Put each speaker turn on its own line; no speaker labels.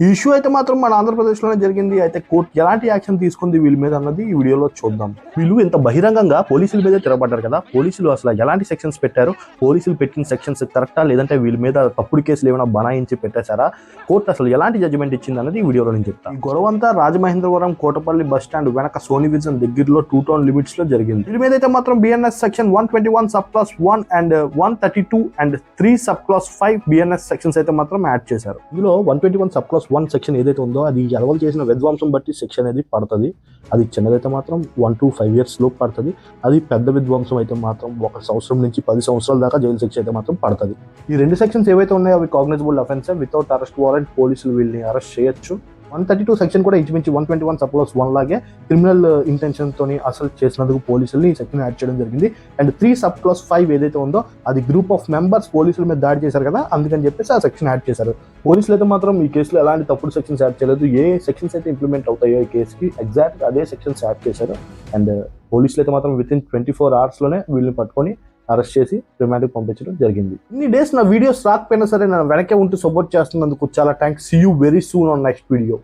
ఈ ఇష్యూ అయితే మాత్రం మన ఆంధ్రప్రదేశ్లోనే జరిగింది. అయితే కోర్టు ఎలాంటి యాక్షన్ తీసుకుంది వీళ్ళ మీద అన్నది ఈ వీడియోలో చూద్దాం. వీళ్ళు ఇంత బహిరంగంగా పోలీసుల మీద తిరగబడ్డారు కదా, పోలీసులు అసలు ఎలాంటి సెక్షన్స్ పెట్టారు, పోలీసులు పెట్టిన సెక్షన్స్ కరెక్టా లేదంటే వీళ్ళ మీద తప్పుడు కేసులు ఏమైనా బనాయించి పెట్టేశారా, కోర్టు అసలు ఎలాంటి జడ్జిమెంట్ ఇచ్చింది అన్నది ఈ వీడియోలో నేను చెప్తాను. ఈ గొడవ అంతా రాజమహేంద్రవరం కోటపల్లి బస్ స్టాండ్ వెనక సోనీ విజన్ దగ్గరలో 2 టౌన్ లిమిట్స్ లో జరిగింది. వీళ్ళ మీద అయితే మాత్రం BNS section 121 sub class 1 and 132 and 3 sub class 5 BNS sections అయితే మాత్రం యాడ్ చేశారు. ఇందులో 121 సబ్ క్లాస్ 1 సెక్షన్ ఏదైతే ఉందో అది ఎలవలు చేసిన విధ్వంసం బట్టి సెక్షన్ అనేది పడుతుంది. అది చిన్నదైతే మాత్రం 1 to 5 years లోపు పడుతుంది. అది పెద్ద విధ్వంసం అయితే మాత్రం 1 సంవత్సరం నుంచి 10 సంవత్సరాల దాకా జైలు శిక్ష అయితే మాత్రం పడుతుంది. ఈ 2 సెక్షన్స్ ఏవైతే ఉన్నాయో అవి cognizable offence. Without arrest warrant పోలీసులు వీళ్ళని అరెస్ట్ చేయొచ్చు. 132 సెక్షన్ కూడా ఇంచుమించి 121 సబ్ క్లాస్ 1 లాగే క్రిమినల్ ఇంటెన్షన్ తోని అసలు చేసినందుకు పోలీసులు ఈ సెక్షన్ యాడ్ చేయడం జరిగింది. అండ్ 3 సబ్ క్లాస్ 5 ఏదైతే ఉందో అది గ్రూప్ ఆఫ్ మెంబర్స్ పోలీసుల మీద దాడి చేశారు కదా, అందుకని చెప్పేసి ఆ సెక్షన్ యాడ్ చేశారు. పోలీసులు అయితే మాత్రం ఈ కేసులో ఎలాంటి తప్పుడు సెక్షన్స్ యాడ్ చేయలేదు. ఏ సెక్షన్స్ అయితే ఇంప్లిమెంట్ అవుతాయో ఈ కేసుకి ఎగ్జాక్ట్ అదే సెక్షన్స్ యాడ్ చేశారు. అండ్ పోలీసులు అయితే మాత్రం విత్ ఇన్ 24 hours లోనే వీళ్ళని పట్టుకొని అరెస్ట్ చేసి రిమాండ్కి పంపించడం జరిగింది. ఇన్ని డేస్ నా వీడియోస్ రాకపోయినా సరే నన్ను వెనకే ఉంటూ సపోర్ట్ చేస్తున్నందుకు చాలా thanks. See you very soon on next video.